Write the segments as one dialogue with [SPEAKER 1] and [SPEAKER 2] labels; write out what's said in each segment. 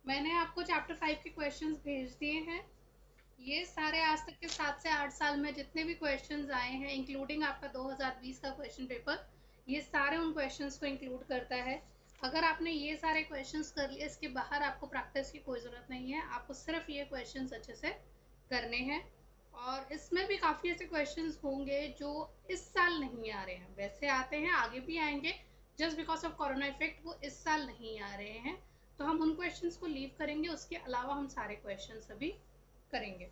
[SPEAKER 1] मैंने आपको चैप्टर 5 के क्वेश्चंस भेज दिए हैं। ये सारे आज तक के 7 से 8 साल में जितने भी क्वेश्चंस आए हैं, इंक्लूडिंग आपका 2020 का क्वेश्चन पेपर, ये सारे उन क्वेश्चंस को इंक्लूड करता है। अगर आपने ये सारे क्वेश्चंस कर लिए, इसके बाहर आपको प्रैक्टिस की कोई ज़रूरत नहीं है। आपको सिर्फ ये क्वेश्चंस अच्छे से करने हैं। और इसमें भी काफ़ी ऐसे क्वेश्चंस होंगे जो इस साल नहीं आ रहे हैं, वैसे आते हैं, आगे भी आएंगे। Just because of corona effect वो इस साल नहीं आ रहे हैं, तो हम उन क्वेश्चंस को लीव करेंगे। उसके अलावा हम सारे क्वेश्चंस अभी करेंगे।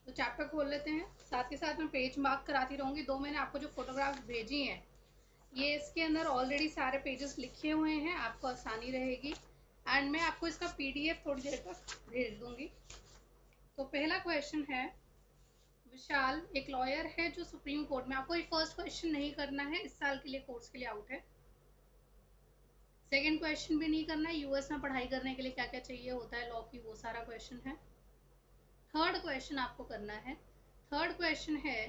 [SPEAKER 1] तो चैप्टर खोल लेते हैं, साथ के साथ मैं पेज मार्क कराती रहूँगी। दो मैंने आपको जो फोटोग्राफ भेजी हैं, ये इसके अंदर ऑलरेडी सारे पेजेस लिखे हुए हैं, आपको आसानी रहेगी। एंड मैं आपको इसका पीडीएफ थोड़ी देर तक भेज दूंगी। तो पहला क्वेश्चन है, विशाल एक लॉयर है जो सुप्रीम कोर्ट में, आपको ये फर्स्ट क्वेश्चन नहीं करना है, इस साल के लिए कोर्स के लिए आउट है। सेकंड क्वेश्चन भी नहीं करना है, यूएस में पढ़ाई करने के लिए क्या क्या चाहिए होता है लॉ की, वो सारा क्वेश्चन है। थर्ड क्वेश्चन आपको करना है। थर्ड क्वेश्चन है,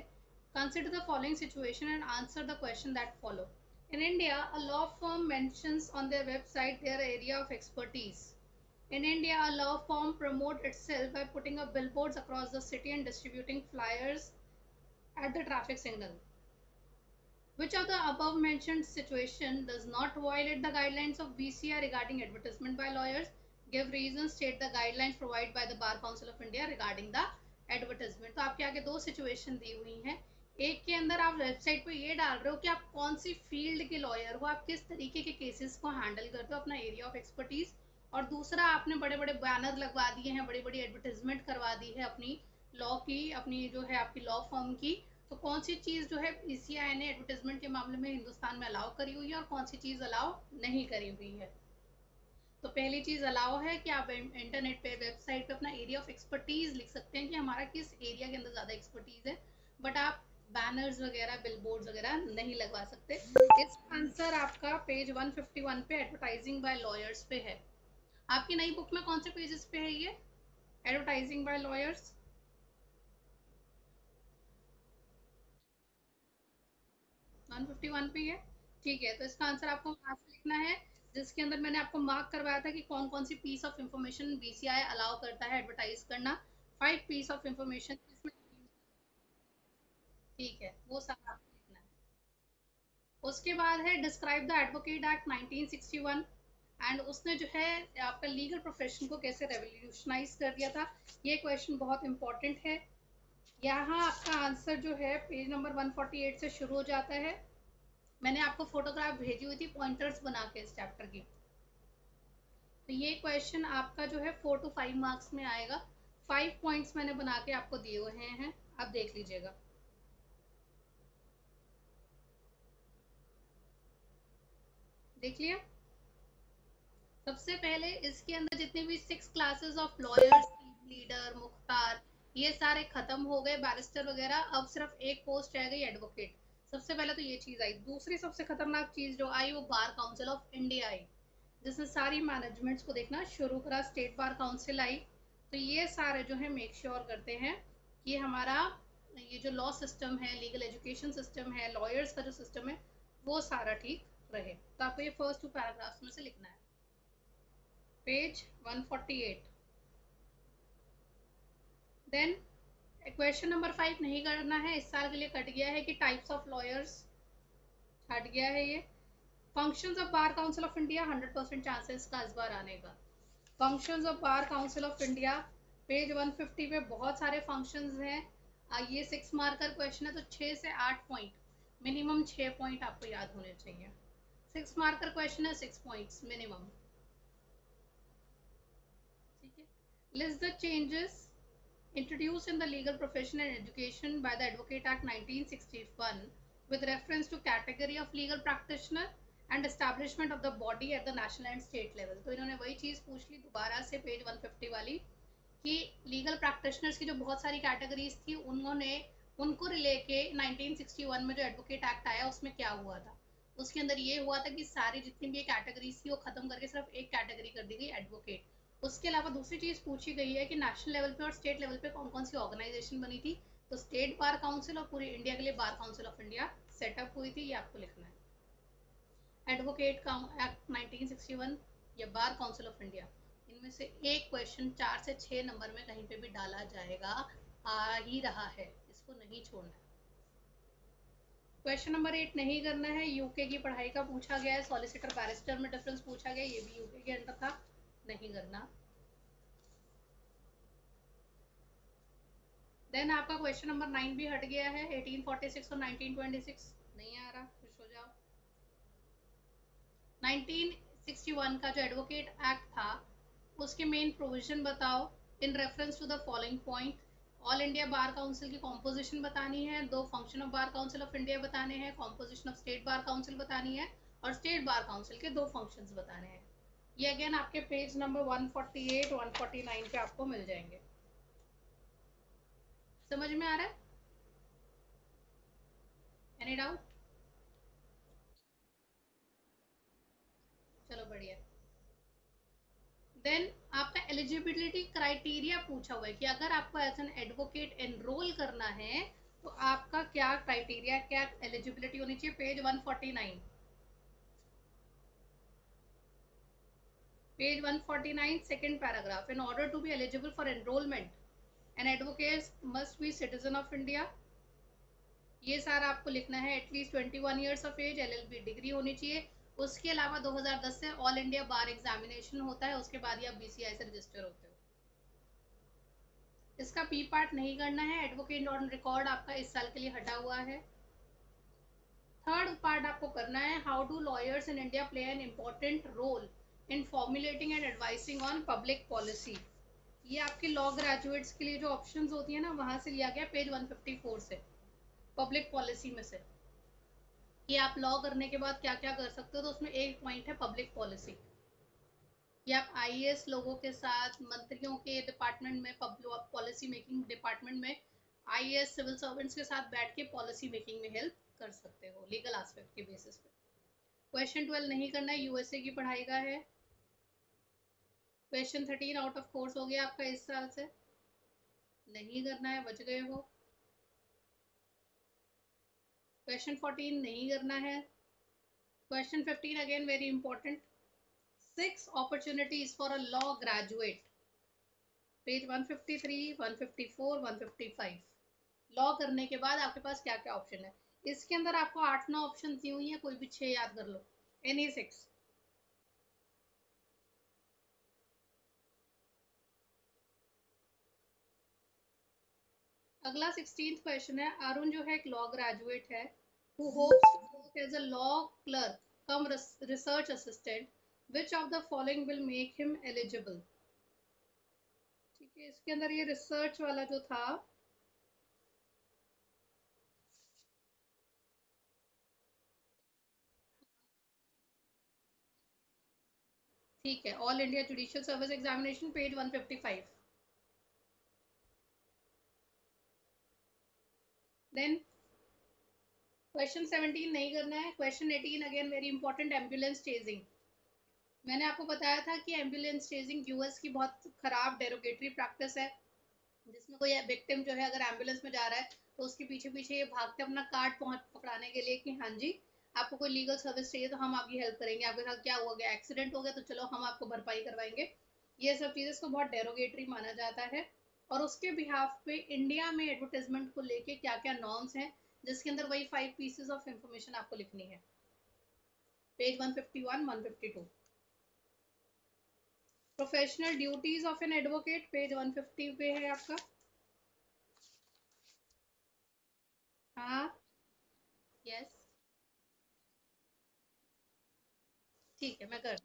[SPEAKER 1] consider the following situation and answer the question that follow. In India a law firm mentions on their website their area of expertise. In India, a law firm promotes itself by putting up billboards across the city and distributing flyers at the traffic signal. Which of the above mentioned situation does not violate the guidelines of BCR regarding advertisement by lawyers? Give reasons, state the guidelines provided by the Bar Council of India regarding the advertisement. तो आपके आगे दो situation दी हुई हैं। एक के अंदर आप वेबसाइट पे ये डाल रहे हो कि आप कौन सी फील्ड के लॉयर हो, आप किस तरीके के केसेस को हैंडल करते हो, अपना एरिया ऑफ एक्सपर्टीज। और दूसरा, आपने बड़े बड़े बैनर लगवा दिए हैं, बड़ी बड़ी एडवर्टाइजमेंट करवा दी है अपनी लॉ की, अपनी जो है आपकी लॉ फर्म की। तो कौन सी चीज़ जो है बीसीआई ने एडवर्टाइजमेंट के मामले में हिंदुस्तान में अलाउ करी हुई है और कौन सी चीज़ अलाउ नहीं करी हुई है। तो पहली चीज़ अलाउ है कि आप इंटरनेट पे, वेबसाइट पे अपना एरिया ऑफ एक्सपर्टीज लिख सकते हैं कि हमारा किस एरिया के अंदर ज़्यादा एक्सपर्टीज है, बट आप बैनर्स वगैरह, बिलबोर्ड्स वगैरह नहीं लगवा सकते। इसका आंसर आपका पेज 151 पे एडवर्टाइजिंग बाय लॉयर्स पे है। आपकी नई बुक में कौन से पेजेस पे है ये एडवर्टाइजिंग बाय लॉयर्स? 151 पे है। ठीक है, तो इसका आंसर आपको वहां से लिखना है, जिसके अंदर मैंने आपको मार्क करवाया था कि कौन कौन सी piece of information BCI allow करता है एडवर्टाइज करना। 5 पीस ऑफ इंफॉर्मेशन इसमें। ठीक है, वो सब आपको लिखना है। उसके बाद है, describe the advocate act 1961। And उसने जो है आपका लीगल प्रोफेशन को कैसे रेवोल्यूशनाइज कर दिया था। ये क्वेश्चन बहुत इंपॉर्टेंट है। यहाँ आपका आंसर जो है पेज नंबर 148 से शुरू हो जाता है। मैंने आपको फोटोग्राफ भेजी हुई थी पॉइंटर्स बना के इस चैप्टर की। तो ये क्वेश्चन आपका जो है 4 to 5 मार्क्स में आएगा। 5 पॉइंट्स मैंने बना के आपको दिए हुए हैं, आप देख लीजिएगा। देख लिया। सबसे पहले इसके अंदर जितने भी 6 classes of lawyers, leader, Mukhtar, ये सारे खत्म हो गए, बैरिस्टर वगैरह। अब सिर्फ एक पोस्ट रह गई, एडवोकेट। सबसे पहले तो ये चीज आई। दूसरी सबसे खतरनाक चीज जो आई वो bar council of India I, जिसने सारी मैनेजमेंट्स को देखना शुरू करा। स्टेट बार काउंसिल आई। तो ये सारे जो है मेक श्योर करते हैं कि हमारा ये जो लॉ सिस्टम है, लीगल एजुकेशन सिस्टम है, लॉयर्स का जो सिस्टम है, वो सारा ठीक रहे। तो आपको ये फर्स्ट 2 पैराग्राफ्स में से लिखना है। पेज 148। देन क्वेश्चन नंबर 5 नहीं करना है, इस साल के लिए कट गया है कि टाइप्स ऑफ लॉयर्स हट गया है ये। Functions of bar council of India, 100% chances का इस बार आने का। Functions of bar council of India, page 150 पे बहुत सारे फंक्शंस हैं। ये 6 मार्कर क्वेश्चन है, तो 6 से 8 पॉइंट, मिनिमम 6 पॉइंट आपको याद होने चाहिए। 6 मार्कर क्वेश्चन है, 6 पॉइंट्स मिनिमम। ठीक है। List the changes introduced in the legal profession and education by the Advocate Act 1961 with reference to category of legal practitioner and establishment of the body at the national and state level। तो इन्होंने वही चीज़ पूछ ली दोबारा से page 150 वाली, कि legal practitioners की जो बहुत सारी कैटेगरीज थी, उन्होंने उनको रिले के 1961 में जो एडवोकेट एक्ट आया उसमें क्या हुआ था। उसके अंदर ये हुआ था कि सारी जितनी भी कैटेगरीज थी वो खत्म करके सिर्फ एक कैटेगरी कर दी गई, एडवोकेट। उसके अलावा दूसरी चीज़ पूछी गई है कि नेशनल लेवल पे और स्टेट लेवल पे कौन कौन सी ऑर्गेनाइजेशन बनी थी। तो स्टेट बार काउंसिल और पूरी इंडिया के लिए bar council of India setup हुई थी, ये आपको लिखना है। एडवोकेट एक्ट 1961 या बार काउंसिल ऑफ इंडिया, इनमें से एक क्वेश्चन 4 से 6 नंबर में कहीं पे भी डाला जाएगा, आ ही रहा है, इसको नहीं छोड़ना है। क्वेश्चन नंबर 8 नहीं करना है, यूके की पढ़ाई का पूछा गया है, सॉलिसिटर बैरिस्टर में डिफरेंस पूछा गया, ये भी यूके के अंडर था, नहीं करना। देन आपका क्वेश्चन नंबर 9 भी हट गया है, 1846 और 1926 नहीं आ रहा, खुश हो जाओ। 1961 का जो एडवोकेट एक्ट था उसके मेन प्रोविजन बताओ in reference to the following point. All India bar council की कॉम्पोजिशन बतानी है, 2 function of bar council of India बताने हैं, composition of state bar council बतानी है, और स्टेट बार काउंसिल के 2 फंक्शंस बताने हैं। ये अगेन आपके पेज नंबर 148 149 पे आपको मिल जाएंगे। समझ में आ रहा है? Any doubt? चलो बढ़िया। देन आपका एलिजिबिलिटी क्राइटेरिया पूछा हुआ है कि अगर आपको एज एन एडवोकेट एनरोल करना है तो आपका क्या क्राइटेरिया, क्या एलिजिबिलिटी होनी चाहिए। Page 149, page 149 second paragraph, in order to be eligible for enrolment an advocate must be citizen of India. ये सारा आपको लिखना है। At least 21 years of age, LLB degree होनी चाहिए। उसके अलावा 2010 से ऑल इंडिया बार एग्जामिनेशन होता है, उसके बाद ही आप बीसीआई से रजिस्टर होते हो। इसका पी पार्ट नहीं करना है, एडवोकेट ऑन रिकॉर्ड आपका इस साल के लिए हटा हुआ है। थर्ड पार्ट आपको करना है, how do lawyers in India play an important role in formulating and advising on public policy. ये आपके लॉ ग्रेजुएट्स के लिए जो ऑप्शंस होती है ना, वहां से लिया गया, पेज 154 से, पब्लिक पॉलिसी में से, कि आप लॉ करने के बाद क्या क्या कर सकते हो। तो उसमें एक पॉइंट है पब्लिक पॉलिसी, कि आप आईएएस लोगों के साथ, मंत्रियों के डिपार्टमेंट में, पब्लिक पॉलिसी मेकिंग डिपार्टमेंट में आईएएस सिविल सर्वेंट्स के साथ बैठ के पॉलिसी मेकिंग में हेल्प कर सकते हो लीगल एस्पेक्ट के बेसिस पे। क्वेश्चन 12 नहीं करना है, यूएसए की पढ़ाई का है। क्वेश्चन 13 आउट ऑफ कोर्स हो गया आपका इस साल से, नहीं करना है, बच गए हो। क्वेश्चन 14 नहीं करना है। Question 15 again very important, 6 opportunities for a law graduate, page 153 154 155। Law करने के बाद आपके पास क्या क्या ऑप्शन है, इसके अंदर आपको 8-9 ऑप्शन दी हुई है, कोई भी 6 याद कर लो, एनी 6। अगला 16th क्वेश्चन है, अरुण जो है एक लॉ ग्रेजुएट है, who hopes to work as a law clerk come research assistant, which of the following will make him eligible। ठीक है, इसके अंदर ये रिसर्च वाला जो था, ठीक है, all India judicial service examination, page 155। Then question 17 नहीं करना है। Question 18 again very important, ambulance chasing. मैंने आपको बताया था कि एम्बुलेंस चेजिंग यूएस की बहुत खराब डेरोगेटरी प्रैक्टिस है, जिसमें कोई विक्टिम जो है अगर एम्बुलेंस में जा रहा है तो उसके पीछे पीछे ये भागते अपना कार्ड पकड़ाने के लिए कि हाँ जी आपको कोई लीगल सर्विस चाहिए तो हम आपकी हेल्प करेंगे, आपके साथ क्या हुआ, गया एक्सीडेंट हो गया तो चलो हम आपको भरपाई करवाएंगे। ये सब चीज़ें इसको बहुत डेरोगेटरी माना जाता है। और उसके बिहाफ पे इंडिया में एडवर्टाइजमेंट को लेके क्या क्या नॉर्म्स हैं, जिसके अंदर वही 5 पीसेस ऑफ इंफॉर्मेशन आपको लिखनी है, page 151 152। Professional duties of an advocate, page 150 पे है आपका। हाँ, यस, ठीक है, मैं कर।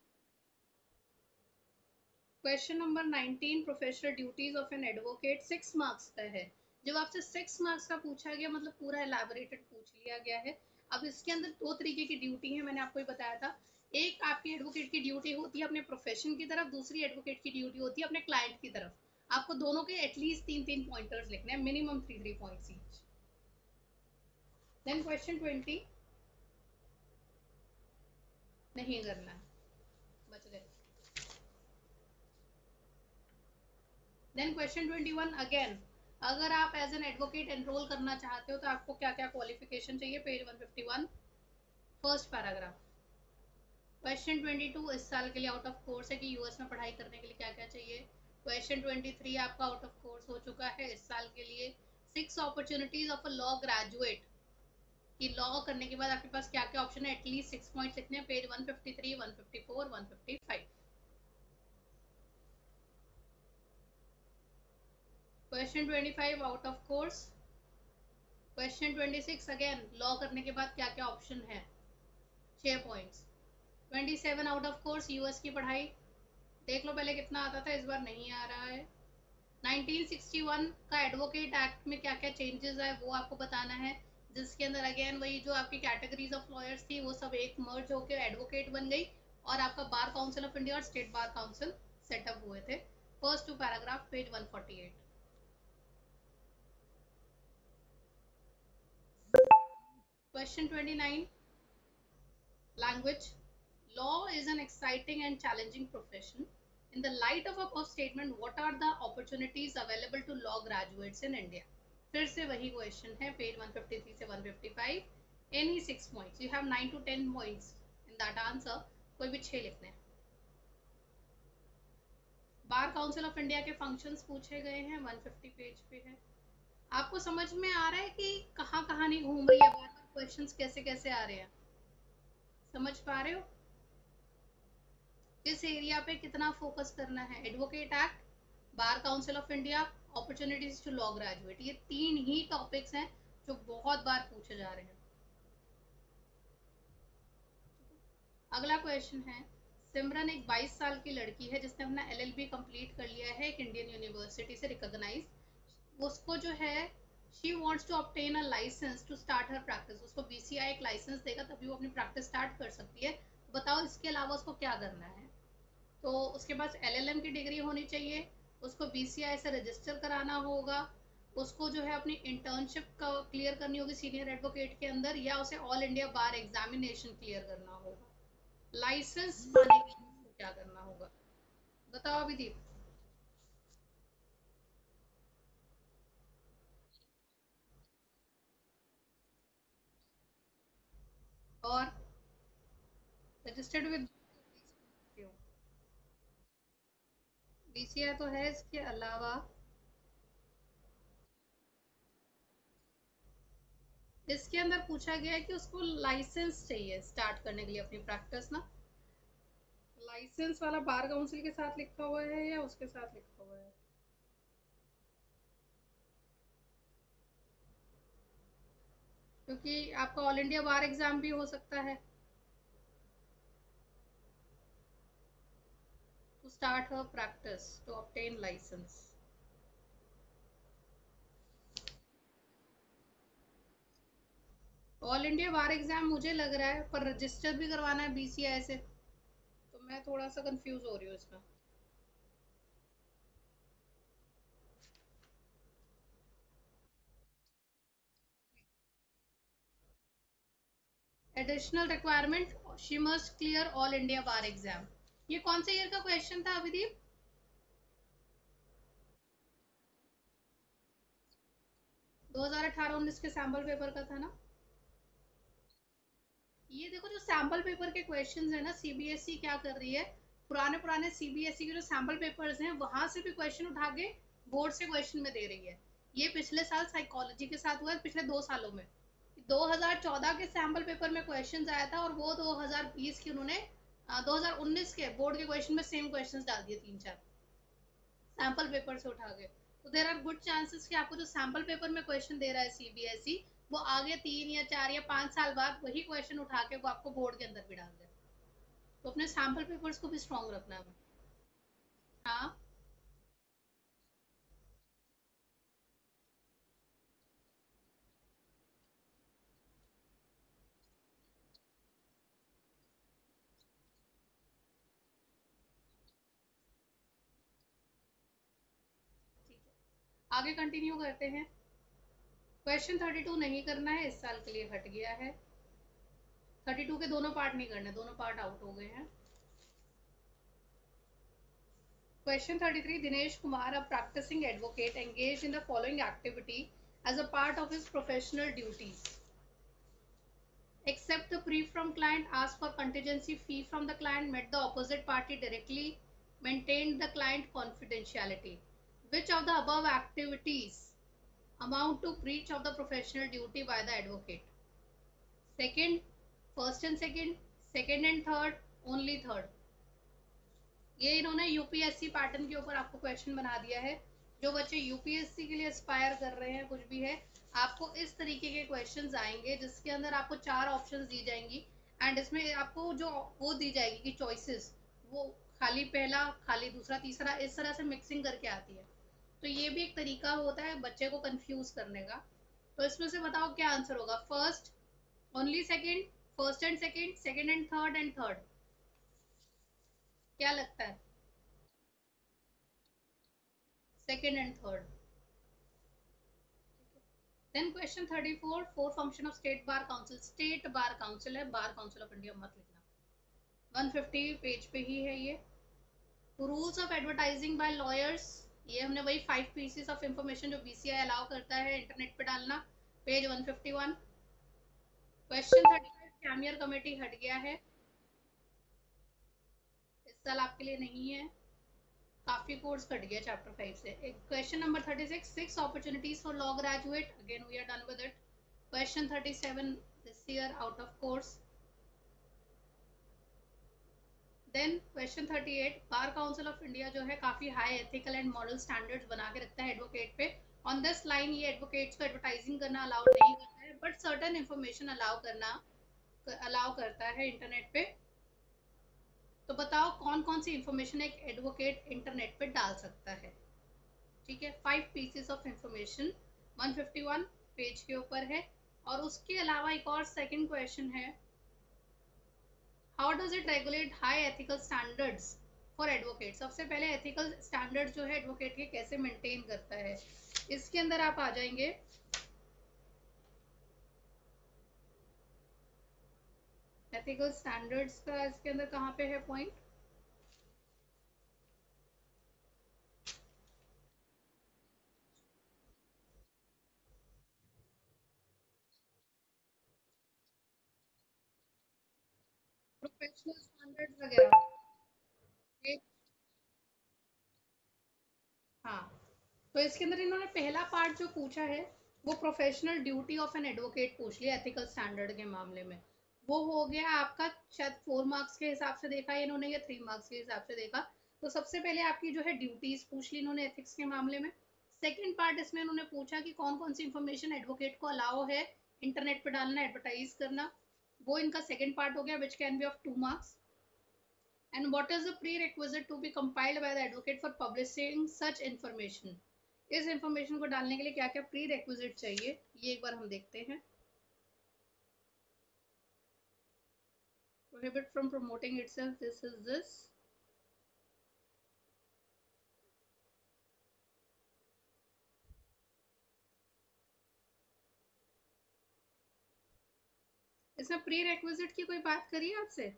[SPEAKER 1] Question number 19, professional duties of an advocate, 6 marks का है। जब आपसे 6 मार्क्स का पूछा गया मतलब पूरा एलैबोरेटेड पूछ लिया गया है। अब इसके अंदर 2 तरीके की ड्यूटी है, मैंने आपको ही बताया था। एक आपकी एडवोकेट की ड्यूटी होती है अपने प्रोफेशन की तरफ, दूसरी एडवोकेट की ड्यूटी होती है अपने क्लाइंट की तरफ। आपको दोनों के एटलीस्ट 3-3 पॉइंटर्स लिखने हैं, minimum 3-3 points each. Then question 20 नहीं करना है, बच गए। देन क्वेश्चन 21 अगेन, अगर आप एज एन एडवोकेट एनरोल करना चाहते हो तो आपको क्या क्या क्वालिफिकेशन चाहिए, पेज 151 फर्स्ट पैराग्राफ। क्वेश्चन 22 इस साल के लिए आउट ऑफ कोर्स है कि यूएस में पढ़ाई करने के लिए क्या क्या चाहिए। क्वेश्चन 23 आपका आउट ऑफ कोर्स हो चुका है इस साल के लिए। 6 opportunities of a law graduate, कि लॉ करने के बाद आपके पास क्या क्या ऑप्शन है, एटलीस्ट 6 पॉइंट्स लिखने हैं, page 153, 154, 155। Question 25 out of course. Question 26 again law करने के बाद क्या क्या ऑप्शन है, 6 points. 27 out of course US की पढ़ाई, देख लो पहले कितना आता था, इस बार नहीं आ रहा है। 1961 का एडवोकेट एक्ट में क्या क्या चेंजेस है वो आपको बताना है, जिसके अंदर अगेन वही जो आपकी कैटेगरीज ऑफ लॉयर्स थी वो सब एक मर्ज होकर एडवोकेट बन गई, और आपका बार काउंसिल ऑफ इंडिया और स्टेट बार काउंसिल सेटअप हुए थे। First two paragraph page 148। Question 29 language. Law is an exciting and challenging profession. In the light of above statement, what are the opportunities available to law graduates in India? फिर से वही question है, page 153 से 155। Any 6 points, you have 9 to 10 points in that answer, कोई भी 6 लिखने हैं। Bar council of India के फंक्शंस पूछे गए हैं, 150 पेज पे है। आपको समझ में आ रहा है कि कहाँ कहानी घूम रही है, बार बार क्वेश्चंस कैसे कैसे आ रहे हैं, समझ पा रहे हो किस एरिया पे कितना फोकस करना है। Advocate act, bar council of India, opportunities to law graduate, ये 3 ही टॉपिक्स हैं जो बहुत बार पूछे जा रहे हैं। अगला क्वेश्चन है, सिमरन एक 22 साल की लड़की है जिसने अपना एलएलबी कंप्लीट कर लिया है एक इंडियन यूनिवर्सिटी से रिकॉग्नाइज। उसको जो है she wants to obtain a licence to start her practice, उसको बीसीआई एक लाइसेंस देगा तभी वो अपनी प्रैक्टिस स्टार्ट कर सकती है। तो बताओ इसके अलावा उसको क्या करना है। तो उसके पास एलएलएम की डिग्री होनी चाहिए, उसको बीसीआई से रजिस्टर कराना होगा, उसको जो है अपनी इंटर्नशिप का क्लियर करनी होगी सीनियर एडवोकेट के अंदर, या उसे ऑल इंडिया बार एग्जामिनेशन क्लियर करना होगा। लाइसेंस पाने के लिए उसको क्या करना होगा, बताओ अभिदीप। और रजिस्टर्ड विद बीसीआई तो है, इसके अलावा इसके अंदर पूछा गया है कि उसको लाइसेंस चाहिए स्टार्ट करने के लिए अपनी प्रैक्टिस ना। लाइसेंस वाला बार काउंसिल के साथ लिखा हुआ है या उसके साथ लिखा हुआ है, क्योंकि आपका ऑल इंडिया बार एग्जाम भी हो सकता है। To start her practice to obtain licence, all India bar exam मुझे लग रहा है, पर रजिस्टर भी करवाना है बीसीआई से, तो मैं थोड़ा सा कंफ्यूज हो रही हूँ इसमें। Additional requirement, she must clear all India bar exam. ये कौन से ईयर का क्वेश्चन था अभिदीप? 2018-19 के सैम्पल पेपर का था ना। ये देखो जो सैम्पल पेपर के क्वेश्चंस है ना, सीबीएसई क्या कर रही है, पुराने पुराने सीबीएसई के जो सैम्पल पेपर्स हैं वहां से भी क्वेश्चन उठा के बोर्ड से क्वेश्चन में दे रही है। ये पिछले साल साइकोलॉजी के साथ हुआ है, पिछले 2 सालों में। 2014 के सैम्पल पेपर में क्वेश्चन आया था और वो 2020 के उन्होंने 2019 के बोर्ड के क्वेश्चन में सेम क्वेश्चन डाल दिए, 3-4 सैम्पल पेपर से उठा के। तो देर आर गुड चांसेस कि आपको जो सैम्पल पेपर में क्वेश्चन दे रहा है सीबीएसई, वो आगे 3 या 4 या 5 साल बाद वही क्वेश्चन उठा के वो आपको बोर्ड के अंदर भी डाल दे। तो अपने सैम्पल पेपर्स को भी स्ट्रॉन्ग रखना है। हाँ ठीक है, आगे कंटिन्यू करते हैं। क्वेश्चन 32 नहीं करना है, इस साल के लिए हट गया है। 32 के दोनों पार्ट नहीं करने, दोनों पार्ट आउट हो गए हैं। Question 33, Dinesh Kumar, a practicing advocate, engaged in the following activity as a part of his professional duties. accept the brief from client, ask for contingency fee from the client, met the opposite party directly, maintained the client confidentiality. Which of the above activities amount to breach of the professional duty by the advocate? Second, first and second, second and third, only third. ये इन्होंने UPSC pattern के ऊपर आपको question बना दिया है। जो बच्चे यूपीएससी के लिए एस्पायर कर रहे हैं, कुछ भी है, आपको इस तरीके के क्वेश्चंस आएंगे जिसके अंदर आपको 4 ऑप्शंस दी जाएंगी एंड इसमें आपको जो वो दी जाएगी कि चॉइसेस, वो खाली पहला, खाली दूसरा, तीसरा, इस तरह से मिक्सिंग करके आती है। तो ये भी एक तरीका होता है बच्चे को कंफ्यूज करने का। तो इसमें से बताओ क्या आंसर होगा? First, only second, first and second, second and third, क्या लगता है? Second and third. Then question 34, four function of state bar council. State bar council है, बार काउंसिल ऑफ इंडिया मत लिखना। 150 पेज पे ही है ये। Rules of advertising by lawyers, ये हमने वही 5 पीसेस ऑफ इंफॉर्मेशन जो बीसीआई अलाउ करता है इंटरनेट पे डालना, पेज 151। क्वेश्चन 35, कैमियर कमेटी हट गया है, इस साल आपके लिए नहीं है, काफी कोर्स कट गया चैप्टर 5 से। एक question number 36, 6 opportunities for law graduate, again we are done with it. Question 37, this year out of course. Then question 38, bar council of India जो है काफी high ethical and moral standards बना के रखता है एडवोकेट पे। ऑन दिस लाइन ये advocates को एडवर्टाइजिंग करना अलाउड नहीं करता है, बट सर्टेन इंफॉर्मेशन अलाउ करता है इंटरनेट पे। तो बताओ कौन कौन सी इंफॉर्मेशन एक एडवोकेट इंटरनेट पे डाल सकता है? ठीक है, 5 पीसेस ऑफ इंफॉर्मेशन 151 पेज के ऊपर है। और उसके अलावा एक और सेकंड क्वेश्चन है, how does it regulate high ethical standards for advocate. सबसे पहले एथिकल स्टैंडर्ड जो है एडवोकेट के कैसे मेंटेन करता है, इसके अंदर आप आ जाएंगे। एथिकल स्टैंडर्ड्स का इसके अंदर कहाँ पे है पॉइंट? प्रोफेशनल स्टैंडर्ड्स वगैरह। हाँ, तो इसके अंदर इन्होंने पहला पार्ट जो पूछा है वो professional duty of an advocate पूछ लिया एथिकल स्टैंडर्ड के मामले में। वो हो गया आपका शायद 4 मार्क्स के हिसाब से देखा है इन्होंने या 3 मार्क्स के हिसाब से देखा। तो सबसे पहले आपकी जो है ड्यूटीज पूछ ली इन्होंने एथिक्स के मामले में। सेकेंड पार्ट इसमें इन्होंने पूछा कि कौन कौन सी इंफॉर्मेशन एडवोकेट को अलाउ है इंटरनेट पर डालना, एडवर्टाइज करना, वो इनका सेकेंड पार्ट हो गया which can be of 2 marks. And what is the prerequisite to be compiled by the advocate for publishing such information? इस इंफॉर्मेशन को डालने के लिए क्या क्या प्री रिक्विजिट चाहिए ये एक बार हम देखते हैं। Prohibit from promoting itself, this is this। इसमें प्री रिक्विजिट की कोई बात करिए आपसे?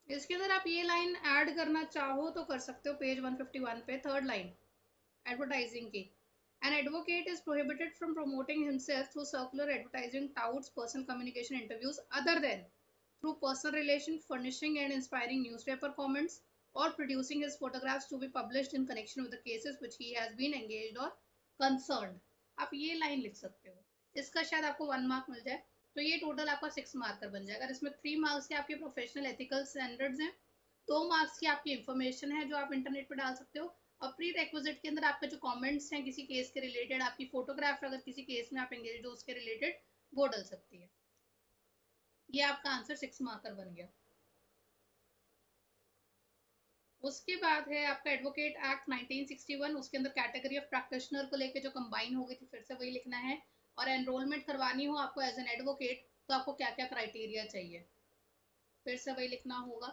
[SPEAKER 1] इसके अंदर आप ये लाइन ऐड करना चाहो तो कर सकते हो पेज 151 पे, थर्ड लाइन एडवर्टाइजिंग की। An advocate is prohibited from promoting himself through circular advertising, touts, personal communication, interviews, other than through personal relation, furnishing and inspiring newspaper comments, or producing his photographs to be published in connection with the cases which he has been engaged or concerned। आप ये line लिख सकते हो, इसका शायद आपको 1 mark मिल जाए। तो ये टोटल आपका 6 मार्कर बन जाएगा। इसमें 3 मार्क्स के आपके प्रोफेशनल एथिकल स्टैंडर्ड्स हैं, 2 मार्क्स की आपकी इंफॉर्मेशन है जो आप इंटरनेट पर डाल सकते हो, और प्री रेक्विजिट के अंदर आपके जो कमेंट्स हैं किसी केस के रिलेटेड, आपकी फोटोग्राफ अगर किसी केस में आप एंगेज हो उसके रिलेटेड, वो डल सकती है। ये आपका आंसर 6 मार्कर बन गया। उसके बाद है आपका एडवोकेट एक्ट 1961, उसके अंदर कैटेगरी ऑफ प्रैक्टिशनर को लेके जो कंबाइन हो गई थी फिर से वही लिखना है। और एनरोलमेंट करवानी हो आपको एज एन एडवोकेट तो आपको क्या क्या क्राइटेरिया चाहिए, फिर से वही लिखना होगा।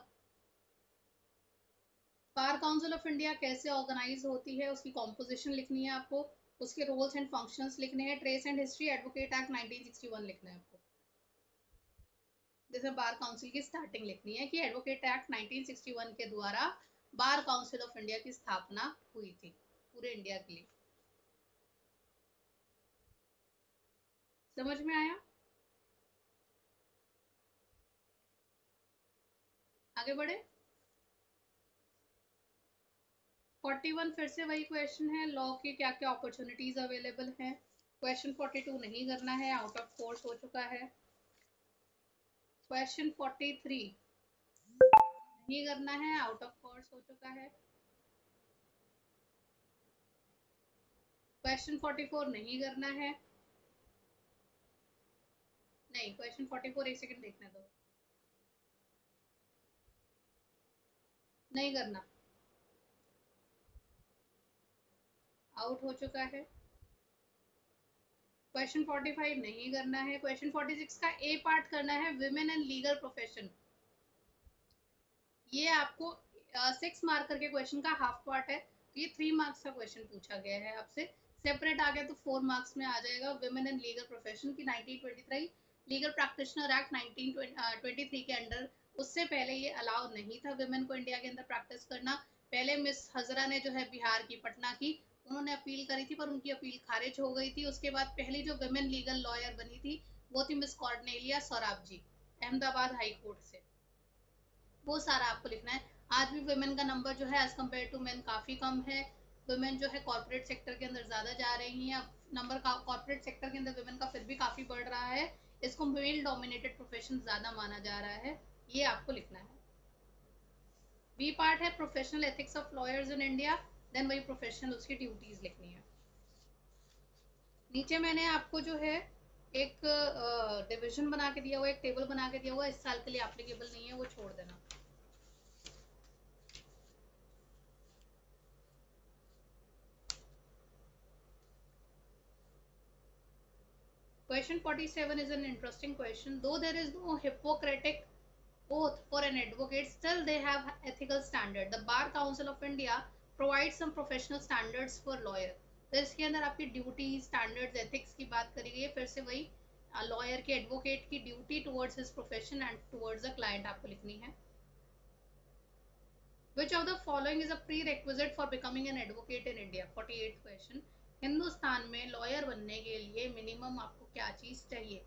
[SPEAKER 1] बार काउंसिल ऑफ इंडिया कैसे ऑर्गेनाइज होती है उसकी कॉम्पोजिशन लिखनी है आपको, उसके रोल्स एंड फंक्शंस लिखने हैं, trace and history advocate act 1961 लिखना है आपको। जैसे बार काउंसिल की स्टार्टिंग लिखनी है कि एडवोकेट एक्ट 1961 के द्वारा बार काउंसिल ऑफ इंडिया की स्थापना हुई थी पूरे इंडिया के लिए। समझ में आया? आगे बढ़े। 41 फिर से वही क्वेश्चन है, लॉ की क्या क्या अपॉर्चुनिटीज अवेलेबल हैं। क्वेश्चन 42 नहीं करना है, आउट ऑफ कोर्स हो चुका है। क्वेश्चन 43 नहीं करना है, आउट ऑफ कोर्स हो चुका है। क्वेश्चन 44 नहीं करना है। नहीं, क्वेश्चन 44 एक सेकंड देखने दो। नहीं करना, आउट हो चुका है। क्वेश्चन 45 नहीं करना है। क्वेश्चन 46 का ए पार्ट करना है, विमेन एंड लीगल प्रोफेशन। ये आपको 6 मार्कर के क्वेश्चन का हाफ पार्ट है। ये 3 मार्क्स का क्वेश्चन पूछा गया है आपसे। सेपरेट आ गया तो 4 मार्क्स में आ जाएगा। विमेन एंड लीगल प्रोफेशन की 1923 लीगल प्रैक्टिशनर एक्ट 1923 के अंडर, उससे पहले ये अलाउ नहीं था विमेन को इंडिया के अंदर प्रैक्टिस करना। पहले मिस हजरा ने जो है बिहार की, पटना की, उन्होंने अपील करी थी पर उनकी अपील खारिज हो गई थी। उसके बाद पहली जो विमेन लीगल लॉयर बनी थी वो थी मिस कॉर्नेलिया सौराब जी, अहमदाबाद हाई कोर्ट से। वो सारा आपको लिखना है। आज भी वुमेन का नंबर जो है एज कम्पेयर टू मेन काफ़ी कम है। वुमेन जो है कॉर्पोरेट सेक्टर के अंदर ज़्यादा जा रही हैं। अब नंबर का कॉर्पोरेट सेक्टर के अंदर वुमेन का फिर भी काफ़ी बढ़ रहा है। इसको मेल डोमिनेटेड प्रोफेशन ज़्यादा माना जा रहा है। ये आपको लिखना है। बी पार्ट है professional ethics of lawyers in India, then वही प्रोफेशनल उसकी ड्यूटीज लिखनी है। नीचे मैंने आपको जो है एक डिवीजन बना के दिया हुआ, एक टेबल बना के दिया हुआ, इस साल के लिए एप्लीकेबल नहीं है, वो छोड़ देना। Question 47 is an interesting question. Though there is no Hippocratic oath for an advocate, still they have ethical standard. The Bar Council of India provides some professional standards for lawyer. तो इसके अंदर आपकी duty, standards, ethics की बात करी गई है। फिर से वही लॉयर के, एडवोकेट की duty towards his profession and towards the client आपको लिखनी है। Which of the following is a prerequisite for becoming an advocate in India? 48th question. Hindustan में लॉयर बनने के लिए मिनिमम आपको क्या चीज चाहिए?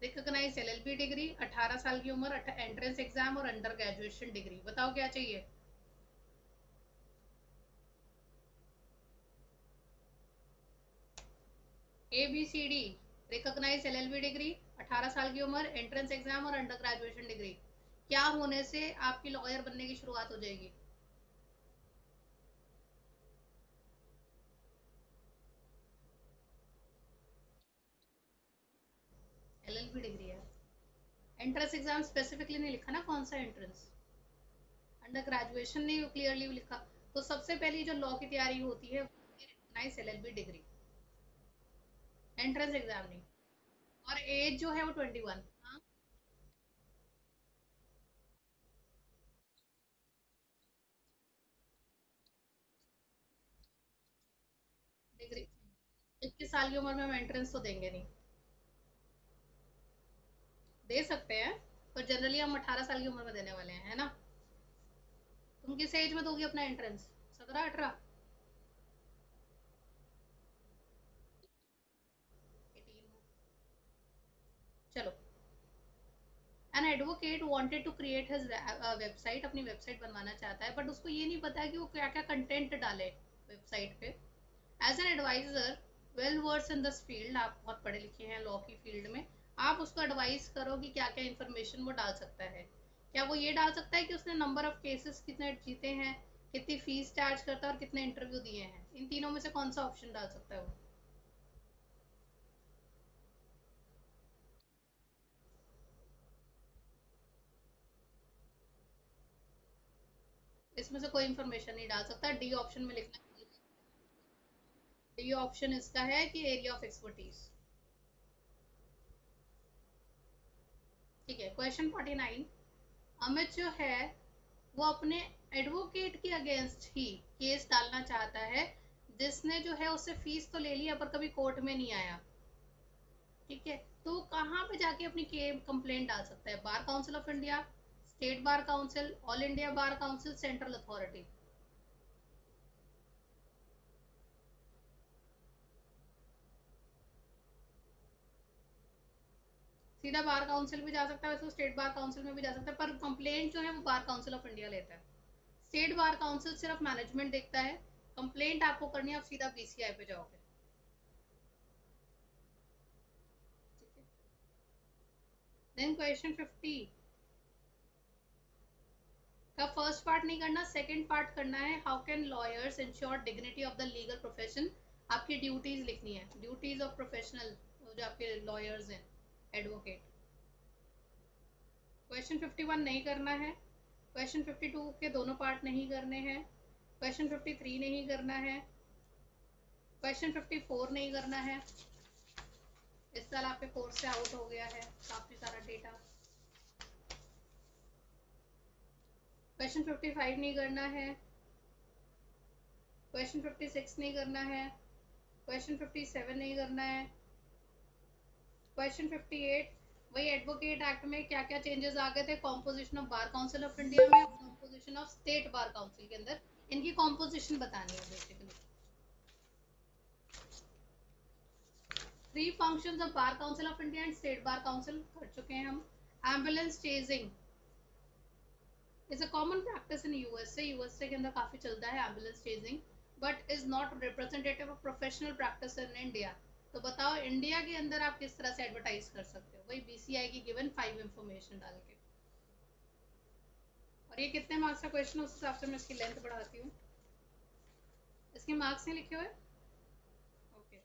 [SPEAKER 1] रिकॉग्नाइज एलएलबी डिग्री, 18 साल की उम्र, एंट्रेंस एग्जाम और अंडर ग्रेजुएशन डिग्री। बताओ क्या चाहिए? A B C D. Recognise LLB degree, 18 साल की उम्र, एंट्रेंस एग्जाम और अंडर ग्रेजुएशन डिग्री। क्या होने से आपकी लॉयर बनने की शुरुआत हो जाएगी? एलएलबी डिग्री है। एंट्रेंस एग्जाम स्पेसिफिकली नहीं लिखा ना, कौन सा एंट्रेंस। अंडर ग्रेजुएशन नहीं क्लियरली लिखा। तो सबसे पहली जो लॉ की तैयारी होती है nice LLB degree, entrance exam नहीं। और एज जो है वो 21। हाँ, डिग्री। 21 साल की उम्र में हम एंट्रेंस तो देंगे नहीं। दे सकते हैं पर जनरली हम 18 साल की उम्र में देने वाले हैं, है ना। तुम किस एज में दोगी अपना एंट्रेंस? 17 18? 18 में। चलो। An advocate wanted to create his website, अपनी वेबसाइट बनवाना चाहता है बट उसको ये नहीं पता है कि वो क्या क्या कंटेंट डाले वेबसाइट पे। As an adviser well versed in this field, आप बहुत पढ़े लिखे हैं लॉ की फील्ड में, आप उसको एडवाइस करो कि क्या क्या इन्फॉर्मेशन वो डाल सकता है। क्या वो ये डाल सकता है कि उसने नंबर ऑफ केसेस कितने जीते हैं, कितनी फीस चार्ज करता है और कितने इंटरव्यू दिए हैं? इन तीनों में से कौन सा ऑप्शन डाल सकता है वो? इसमें से कोई इन्फॉर्मेशन नहीं डाल सकता। डी ऑप्शन में लिखना। डी ऑप्शन इसका है कि एरिया ऑफ एक्सपर्टीज। ठीक है। क्वेश्चन 49। अमित जो है वो अपने एडवोकेट के अगेंस्ट ही केस डालना चाहता है, जिसने जो है उससे फीस तो ले लिया पर कभी कोर्ट में नहीं आया। ठीक है। तो कहाँ पे जाके अपनी कंप्लेंट डाल सकता है? Bar council of India, state bar council, all India bar council, central authority. सीधा बार काउंसिल भी जा सकता है, वैसे स्टेट बार काउंसिल में भी जा सकता है, पर कंप्लेंट जो है वो बार काउंसिल ऑफ इंडिया लेता है। स्टेट बार काउंसिल सिर्फ मैनेजमेंट देखता है, कंप्लेंट आपको करनी है, आप सीधा बीसीआई पे जाओगे। ठीक है, देन क्वेश्चन 50 का फर्स्ट पार्ट नहीं करना, सेकंड पार्ट करना है। How can lawyers ensure dignity of the legal profession. आपकी ड्यूटीज लिखनी है, ड्यूटीज ऑफ प्रोफेशनल जो आपके लॉयर्स हैं, एडवोकेट। क्वेश्चन 51 नहीं करना है। क्वेश्चन 52 के दोनों पार्ट नहीं करने हैं। क्वेश्चन 53 नहीं करना है। क्वेश्चन 54 नहीं करना है। इस साल आपके कोर्स से आउट हो गया है काफी सारा डेटा। क्वेश्चन 55 नहीं करना है। क्वेश्चन 56 नहीं करना है। क्वेश्चन 57 नहीं करना है। क्वेश्चन 58 वही एडवोकेट एक्ट में क्या क्या चेंजेस आ गए थे composition of bar council of India में और composition of state bar council के अंदर, इनकी कॉम्पोजिशन बतानी है basically. 3 functions of bar council of India and state bar council कर चुके हैं हम। Ambulance chasing is a common practice in USA. USA के अंदर काफी चलता है ambulance chasing, but is not representative of professional practice in India. तो बताओ इंडिया के अंदर आप किस तरह से एडवर्टाइज कर सकते हो, वही बीसीआई की गिवन 5 इंफॉर्मेशन डाल के। और ये कितने मार्क्स का क्वेश्चन है उस हिसाब से मैं इसकी लेंथ बढ़ाती हूँ। इसके मार्क्स नहीं लिखे हुए, ओके।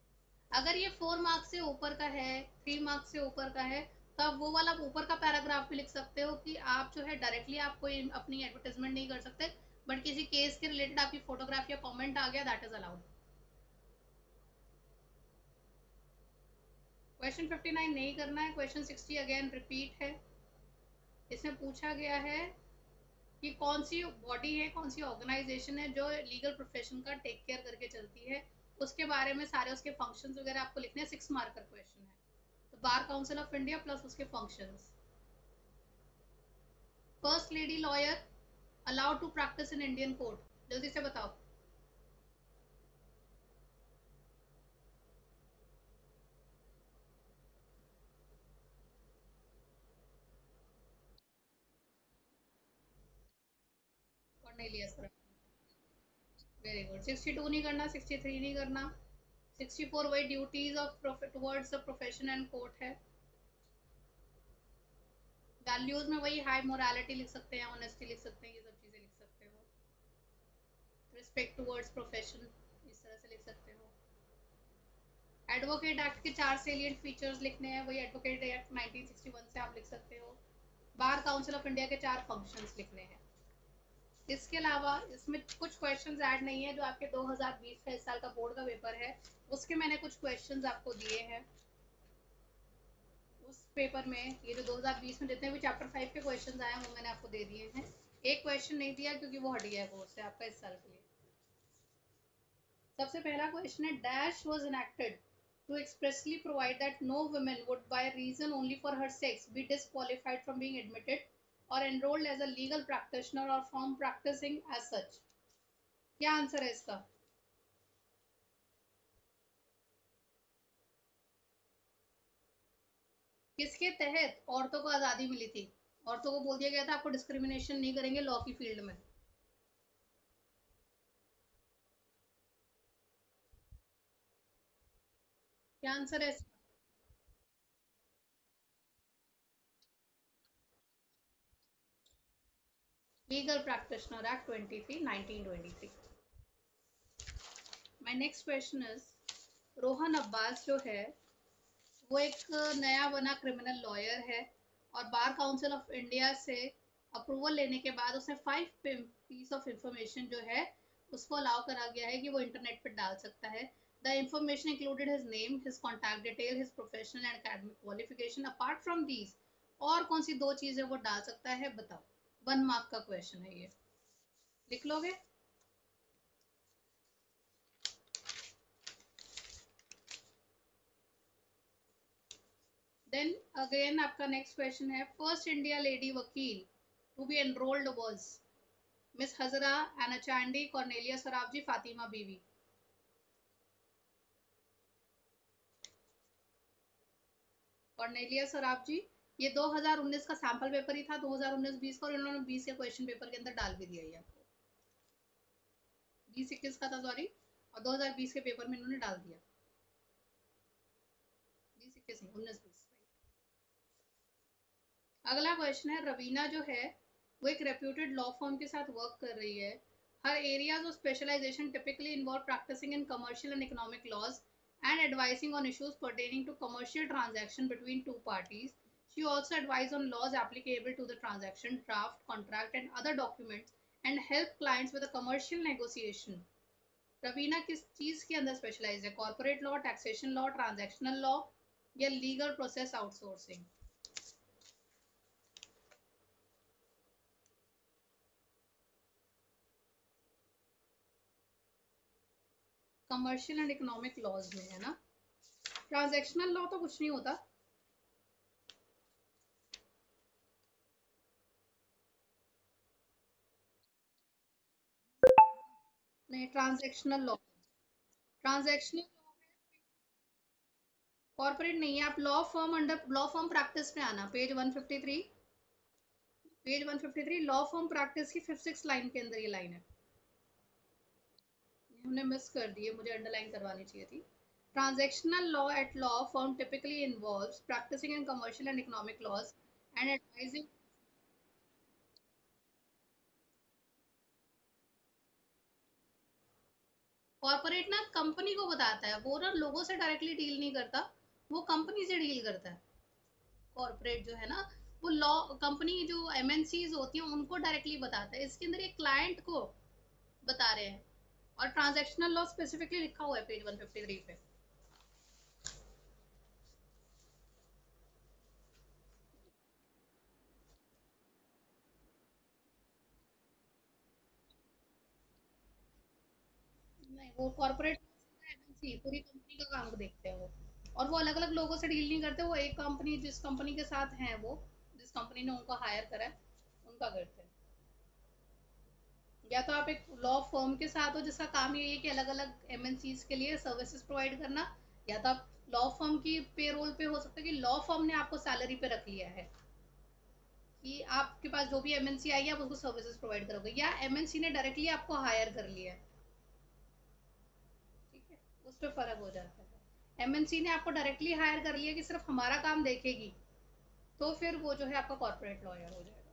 [SPEAKER 1] अगर ये 4 मार्क्स से ऊपर का है, 3 मार्क्स से ऊपर का है, तो आप वो वाला ऊपर का पैराग्राफ भी लिख सकते हो कि आप जो है डायरेक्टली आप कोई अपनी एडवर्टाइजमेंट नहीं कर सकते, बट किसी केस के रिलेटेड आपकी फोटोग्राफ या कमेंट आ गया, दैट इज अलाउड। क्वेश्चन 59 नहीं करना है। क्वेश्चन 60 अगेन रिपीट है। इसमें पूछा गया है कि कौन सी बॉडी है, कौन सी ऑर्गेनाइजेशन है जो लीगल प्रोफेशन का टेक केयर करके चलती है, उसके बारे में सारे उसके फंक्शंस वगैरह आपको लिखने हैं। 6 मार्क का क्वेश्चन है। तो Bar council of India plus उसके functions. First lady lawyer allowed to practise in Indian court, जल्दी से बताओ। Cornelius, very good. 62 नहीं करना, 63 नहीं करना। 64 वही duties of towards the profession and court है। वैल्यूज में वही हाई मोरालिटी लिख सकते हैं, ऑनेस्टी लिख सकते हैं, ये सब चीजें लिख सकते हो। रिस्पेक्ट टुवर्ड्स प्रोफेशन इस तरह से लिख सकते हो। एडवोकेट एक्ट के 4 सेलिएंट फीचर्स लिखने हैं, वही एडवोकेट एक्ट 1961 से आप लिख सकते हो। बार काउंसिल ऑफ इंडिया के 4 फंक्शंस लिखने हैं। इसके अलावा इसमें कुछ क्वेश्चंस ऐड नहीं है जो आपके 2020 का इस साल का बोर्ड का पेपर है, उसके मैंने कुछ क्वेश्चंस आपको दिए हैं। उस पेपर में ये जो 2020 में जितने भी चैप्टर 5 के क्वेश्चंस आए हैं वो मैंने आपको दे दिए हैं। एक क्वेश्चन नहीं दिया क्योंकि वो हट गया है बोर्ड से आपका इस साल के लिए। सबसे पहला क्वेश्चन है, dash was enacted to expressly provide that no woman would by reason only for her sex be disqualified from being admitted or enrolled as a legal practitioner or from practicing as such। क्या answer है इसका? किसके तहत औरतों को आज़ादी मिली थी? औरतों को बोल दिया गया था आपको डिस्क्रिमिनेशन नहीं करेंगे लॉ की फील्ड में। क्या आंसर है इसका? Legal practitioner act 23 1923। My next question is, Rohan Abbas जो है वो एक नया बना क्रिमिनल लॉयर है और बार काउंसिल ऑफ इंडिया से अप्रूवल लेने के बाद उसने 5 पीस ऑफ इंफॉर्मेशन जो है उसको अलाउ करा गया है कि वो इंटरनेट पर डाल सकता है। The information included his name, his contact detail, his professional and academic qualification. Apart from these और कौन सी 2 चीजें वो डाल सकता है बताओ। 1 मार्क का क्वेश्चन है ये, लिख लोगे? देन अगेन आपका नेक्स्ट क्वेश्चन है, फर्स्ट इंडिया लेडी वकील to be enrolled was miss Hazra, Anna Chandy, Cornelia Sorabji, Fatima Beevi. Cornelia Saraf जी, ये 2019 का सैंपल पेपर ही था, 2019-20 का, और इन्होंने 20 के क्वेश्चन पेपर के अंदर डाल भी दिया ये आपको। 20-21 का था सॉरी, और 2020 के पेपर में इन्होंने डाल दिया। 20-21 नहीं, 19-20। अगला क्वेश्चन है, रवीना जो है वो एक रेप्यूटेड लॉ फर्म के साथ वर्क कर रही है। हर areas of specialisation typically involve practising in commercial and economic laws and advising on issues pertaining to commercial transaction between two parties. She also advises on laws applicable to the transaction, draft, contract, and other documents, and help clients with a commercial negotiation. Raveena किस चीज के अंदर specialise है? Corporate law, taxation law, transactional law, या legal process outsourcing? Commercial and economic laws में है ना। Transactional law तो कुछ नहीं होता। नहीं, ट्रांजैक्शनल लॉ, ट्रांजैक्शनल कॉर्पोरेट नहीं है। आप law firm, under law firm practice में आना, page 153, page 153 law firm practice की 5th-6th लाइन के अंदर ये लाइन है, हमने मिस कर दी है, मुझे अंडरलाइन करवानी चाहिए थी। Transactional law at law firm typically involves practising in commercial and economic laws and advising. Corporate ना कंपनी को बताता है, वो ना लोगों से डायरेक्टली डील नहीं करता, वो कंपनी से डील करता है। कॉर्पोरेट जो है ना, वो लॉ कंपनी जो एमएनसीज होती हैं उनको डायरेक्टली बताता है। इसके अंदर ये क्लाइंट को बता रहे हैं, और ट्रांजैक्शनल लॉ स्पेसिफिकली लिखा हुआ है पेज 153 पे। नहीं, वो कॉर्पोरेट एमएनसी पूरी कंपनी का काम देखते हैं वो, और वो अलग अलग लोगों से डील नहीं करते, वो एक कंपनी, जिस कंपनी के साथ हैं वो, जिस कंपनी ने उनको हायर करा है उनका करते हैं। या तो आप एक लॉ फर्म के साथ हो जिसका काम ये है कि अलग अलग एमएनसीज के लिए सर्विसेज प्रोवाइड करना, या तो आप लॉ फर्म की पे रोल पे हो सकता है कि लॉ फर्म ने आपको सैलरी पे रख लिया है कि आपके पास जो भी एमएनसी आएगी आप उसको सर्विसेज प्रोवाइड करोगे, या एमएनसी ने डायरेक्टली आपको हायर कर लिया है। ठीक है, उस पर फर्क हो जाता है। एमएनसी ने आपको डायरेक्टली हायर कर लिया कि सिर्फ हमारा काम देखेगी, तो फिर वो जो है आपका कॉर्पोरेट लॉयर हो जाएगा।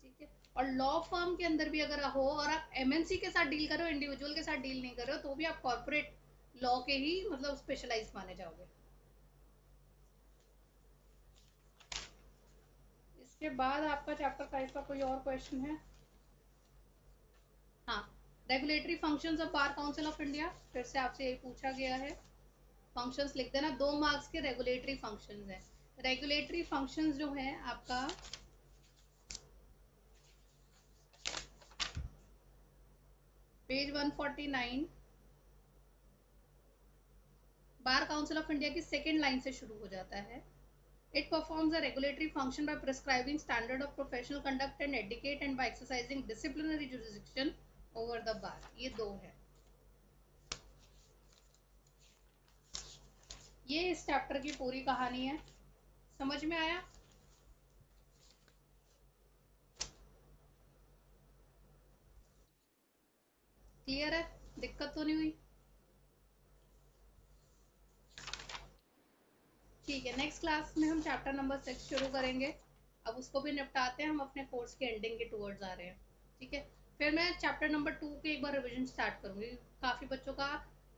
[SPEAKER 1] ठीक है, और लॉ फर्म के अंदर भी अगर हो और आप एमएनसी के साथ डील करो, इंडिविजुअल के साथ डील नहीं कर रहे हो, तो भी आप कॉर्पोरेट लॉ के ही मतलब स्पेशलाइज माने जाओगे। इसके बाद आपका चैप्टर 5 का कोई और क्वेश्चन है? हाँ, regulatory functions of bar council of India, फिर से आपसे यही पूछा गया है। फंक्शंस लिख देना, 2 मार्क्स के रेगुलेटरी फंक्शंस हैं। रेगुलेटरी फंक्शंस जो है आपका page 149, bar council of India की 2nd लाइन से शुरू हो जाता है। It performs a regulatory function by prescribing standard of professional conduct and etiquette and by exercising disciplinary jurisdiction over the bar. ये 2 है। ये इस चैप्टर की पूरी कहानी है। समझ में आया? क्लियर है? दिक्कत तो नहीं हुई? ठीक है, नेक्स्ट क्लास में हम चैप्टर नंबर 6 शुरू करेंगे। अब उसको भी निपटाते हैं, हम अपने कोर्स के एंडिंग के टूवर्ड्स आ रहे हैं। ठीक है, फिर मैं चैप्टर नंबर 2 के एक बार रिविजन स्टार्ट करूंगी। काफ़ी बच्चों का,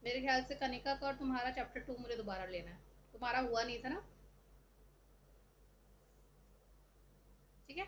[SPEAKER 1] मेरे ख्याल से कनिका का और तुम्हारा चैप्टर 2 मुझे दोबारा लेना है, तुम्हारा हुआ नहीं था ना। ठीक है।